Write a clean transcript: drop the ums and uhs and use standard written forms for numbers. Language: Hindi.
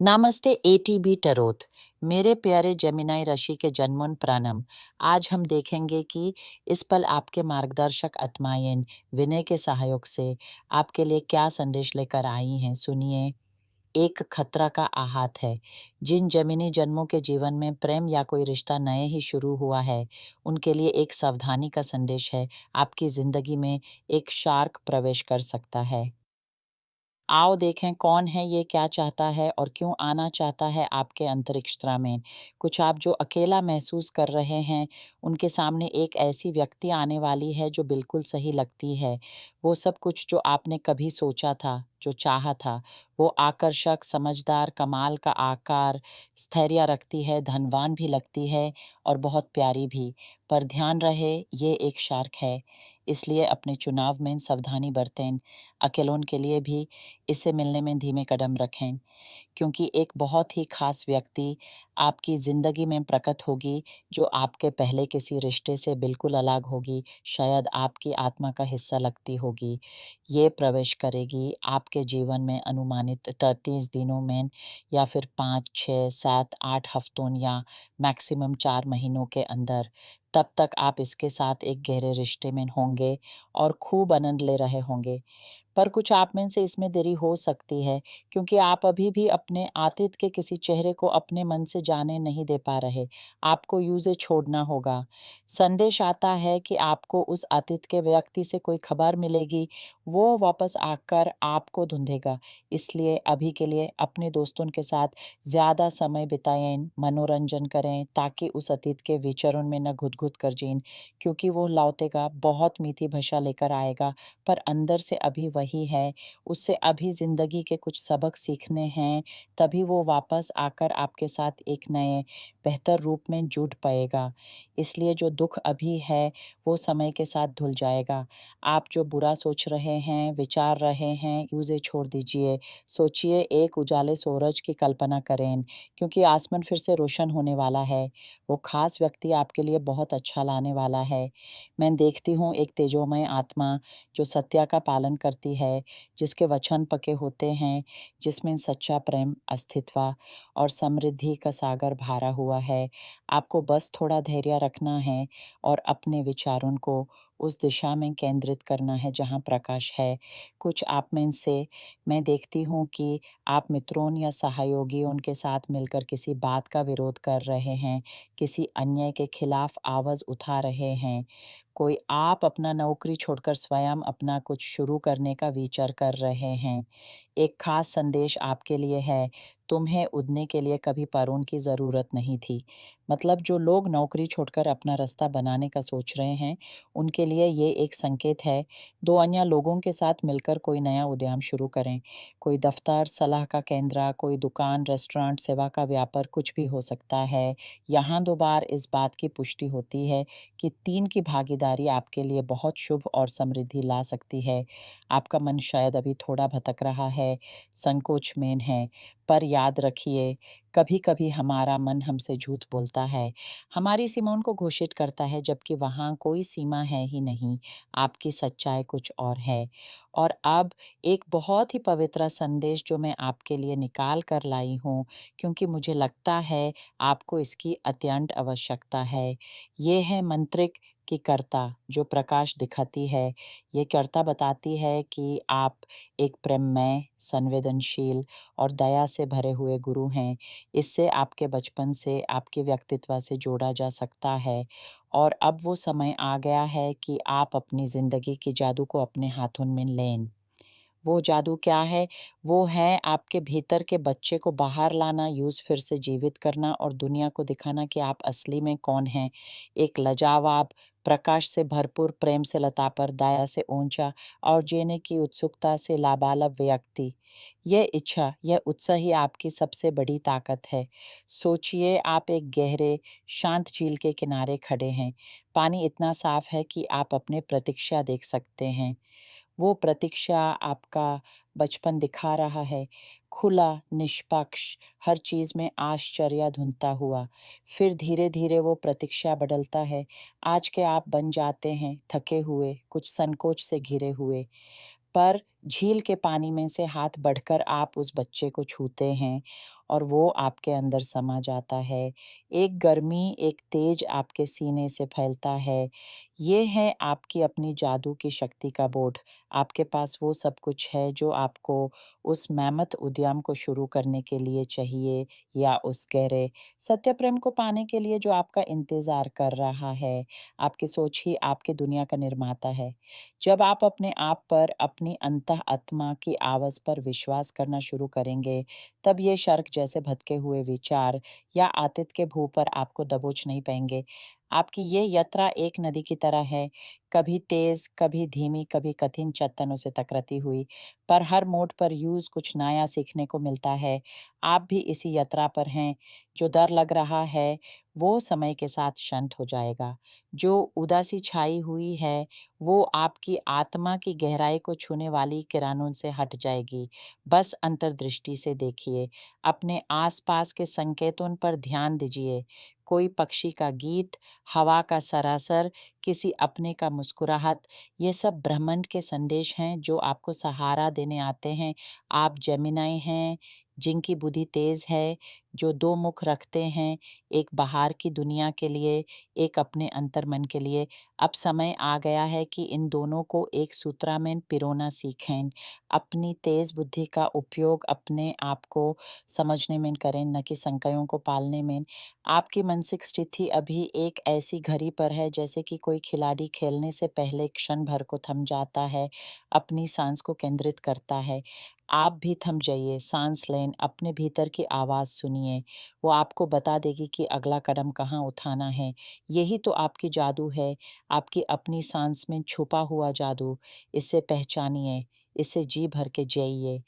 नामस्ते एटीबी टरोत। मेरे प्यारे जेमिनाई राशि के जन्मोन प्राणम। आज हम देखेंगे कि इस पल आपके मार्गदर्शक आत्माएं विनय के सहयोग से आपके लिए क्या संदेश लेकर आई हैं। सुनिए। एक खतरा का आहत है। जिन जमीनी जन्मों के जीवन में प्रेम या कोई रिश्ता नए ही शुरू हुआ है, उनके लिए एक सावधानी का संदेश है। आपकी जिंदगी में एक शार्क प्रवेश कर सकता है। आओ देखें कौन है ये, क्या चाहता है और क्यों आना चाहता है आपके अंतरिक्ष में। कुछ आप जो अकेला महसूस कर रहे हैं, उनके सामने एक ऐसी व्यक्ति आने वाली है जो बिल्कुल सही लगती है। वो सब कुछ जो आपने कभी सोचा था, जो चाहा था। वो आकर्षक, समझदार, कमाल का आकार, स्थैर्य रखती है, धनवान भी लगती है और बहुत प्यारी भी। पर ध्यान रहे, ये एक शार्क है। इसलिए अपने चुनाव में सावधानी बरतें। अकेलों के लिए भी इससे मिलने में धीमे कदम रखें, क्योंकि एक बहुत ही खास व्यक्ति आपकी ज़िंदगी में प्रकट होगी, जो आपके पहले किसी रिश्ते से बिल्कुल अलग होगी, शायद आपकी आत्मा का हिस्सा लगती होगी। ये प्रवेश करेगी आपके जीवन में अनुमानित 33 दिनों में, या फिर 5, 6, 7, 8 हफ्तों या मैक्सिमम 4 महीनों के अंदर। तब तक आप इसके साथ एक गहरे रिश्ते में होंगे और खूब आनंद ले रहे होंगे। पर कुछ आप में से इसमें देरी हो सकती है, क्योंकि आप अभी भी अपने अतीत के किसी चेहरे को अपने मन से जाने नहीं दे पा रहे। आपको यूं छोड़ना होगा। संदेश आता है कि आपको उस अतीत के व्यक्ति से कोई खबर मिलेगी, वो वापस आकर आपको ढूंढेगा। इसलिए अभी के लिए अपने दोस्तों के साथ ज़्यादा समय बिताएं, मनोरंजन करें, ताकि उस अतीत के विचरण में न घुट-घुट कर जीन, क्योंकि वो लौटेगा, बहुत मीठी भाषा लेकर आएगा, पर अंदर से अभी वही है। उससे अभी ज़िंदगी के कुछ सबक सीखने हैं, तभी वो वापस आकर आपके साथ एक नए बेहतर रूप में जुड़ पाएगा। इसलिए जो दुख अभी है, वो समय के साथ धुल जाएगा। आप जो बुरा सोच रहे हैं, विचार रहे हैं, उसे छोड़ दीजिए। सोचिए, एक उजाले सूरज की कल्पना करें, क्योंकि आसमान फिर से रोशन होने वाला है। वो खास व्यक्ति आपके लिए बहुत अच्छा लाने वाला है। मैं देखती हूँ एक तेजोमय आत्मा जो सत्य का पालन करती है, जिसके वचन पके होते हैं, जिसमें सच्चा प्रेम, अस्तित्व और समृद्धि का सागर भरा हुआ है। आपको बस थोड़ा धैर्य रखना है और अपने विचारों को उस दिशा में केंद्रित करना है जहाँ प्रकाश है। कुछ आप में से मैं देखती हूँ कि आप मित्रों या सहयोगियों के साथ मिलकर किसी बात का विरोध कर रहे हैं, किसी अन्याय के खिलाफ आवाज़ उठा रहे हैं। कोई आप अपना नौकरी छोड़कर स्वयं अपना कुछ शुरू करने का विचार कर रहे हैं। एक खास संदेश आपके लिए है, तुम्हें उड़ने के लिए कभी परों की ज़रूरत नहीं थी। मतलब जो लोग नौकरी छोड़कर अपना रास्ता बनाने का सोच रहे हैं, उनके लिए ये एक संकेत है। 2 अन्य लोगों के साथ मिलकर कोई नया उद्यम शुरू करें। कोई दफ्तर, सलाह का केंद्र, कोई दुकान, रेस्टोरेंट, सेवा का व्यापार, कुछ भी हो सकता है। यहाँ 2 बार इस बात की पुष्टि होती है कि 3 की भागीदारी आपके लिए बहुत शुभ और समृद्धि ला सकती है। आपका मन शायद अभी थोड़ा भटक रहा है, संकोच में है, पर याद रखिए, कभी-कभी हमारा मन हमसे झूठ बोलता है। हमारी सीमाओं को घोषित करता है, जबकि वहाँ कोई सीमा है ही नहीं। आपकी सच्चाई कुछ और है। और अब एक बहुत ही पवित्र संदेश जो मैं आपके लिए निकाल कर लाई हूँ, क्योंकि मुझे लगता है आपको इसकी अत्यंत आवश्यकता है। ये है मंत्रिक की कर्ता जो प्रकाश दिखाती है। ये कर्ता बताती है कि आप एक प्रेममय, संवेदनशील और दया से भरे हुए गुरु हैं। इससे आपके बचपन से आपके व्यक्तित्व से जोड़ा जा सकता है। और अब वो समय आ गया है कि आप अपनी ज़िंदगी की जादू को अपने हाथों में लें। वो जादू क्या है? वो है आपके भीतर के बच्चे को बाहर लाना, यूज़ फिर से जीवित करना और दुनिया को दिखाना कि आप असली में कौन हैं। एक लाजवाब, प्रकाश से भरपूर, प्रेम से लतापर, दया से ऊंचा और जीने की उत्सुकता से लाबालब व्यक्ति। यह इच्छा, यह उत्साह ही आपकी सबसे बड़ी ताकत है। सोचिए, आप एक गहरे, शांत झील के किनारे खड़े हैं। पानी इतना साफ है कि आप अपने प्रतीक्षा देख सकते हैं। वो प्रतीक्षा आपका बचपन दिखा रहा है, खुला, निष्पक्ष, हर चीज़ में आश्चर्य ढूँढता हुआ। फिर धीरे-धीरे वो प्रतीक्षा बदलता है। आज के आप बन जाते हैं थके हुए, कुछ संकोच से घिरे हुए। पर झील के पानी में से हाथ बढ़कर आप उस बच्चे को छूते हैं और वो आपके अंदर समा जाता है। एक गर्मी, एक तेज आपके सीने से फैलता है। ये है आपकी अपनी जादू की शक्ति का बोध। आपके पास वो सब कुछ है जो आपको उस मैमथ उद्यम को शुरू करने के लिए चाहिए, या उस गहरे सत्य प्रेम को पाने के लिए जो आपका इंतज़ार कर रहा है। आपकी सोच ही आपकी दुनिया का निर्माता है। जब आप अपने आप पर, अपनी अंतः-आत्मा की आवाज़ पर विश्वास करना शुरू करेंगे, तब ये शर्क जैसे भटके हुए विचार या आतिथ के भूख पर आपको दबोच नहीं पाएँगे। आपकी ये यात्रा एक नदी की तरह है, कभी तेज़, कभी धीमी, कभी कठिन चट्टानों से टकराती हुई, पर हर मोड़ पर यूँ कुछ नया सीखने को मिलता है। आप भी इसी यात्रा पर हैं। जो डर लग रहा है, वो समय के साथ शांत हो जाएगा। जो उदासी छाई हुई है, वो आपकी आत्मा की गहराई को छूने वाली किरणों से हट जाएगी। बस अंतर्दृष्टि से देखिए, अपने आसपास के संकेतों पर ध्यान दीजिए। कोई पक्षी का गीत, हवा का सरासर, किसी अपने का मुस्कुराहट, ये सब ब्रह्मांड के संदेश हैं जो आपको सहारा देने आते हैं। आप जेमिनी हैं, जिनकी बुद्धि तेज है, जो दो मुख रखते हैं, एक बाहर की दुनिया के लिए, एक अपने अंतर्मन के लिए। अब समय आ गया है कि इन दोनों को एक सूत्र में पिरोना सीखें। अपनी तेज बुद्धि का उपयोग अपने आप को समझने में करें, न कि संशयों को पालने में। आपकी मानसिक स्थिति अभी एक ऐसी घड़ी पर है जैसे कि कोई खिलाड़ी खेलने से पहले क्षण भर को थम जाता है, अपनी सांस को केंद्रित करता है। आप भी थम जाइए, सांस लें, अपने भीतर की आवाज़ सुनिए। वो आपको बता देगी कि अगला कदम कहाँ उठाना है। यही तो आपकी जादू है, आपकी अपनी सांस में छुपा हुआ जादू। इसे पहचानिए, इसे जी भर के जिए।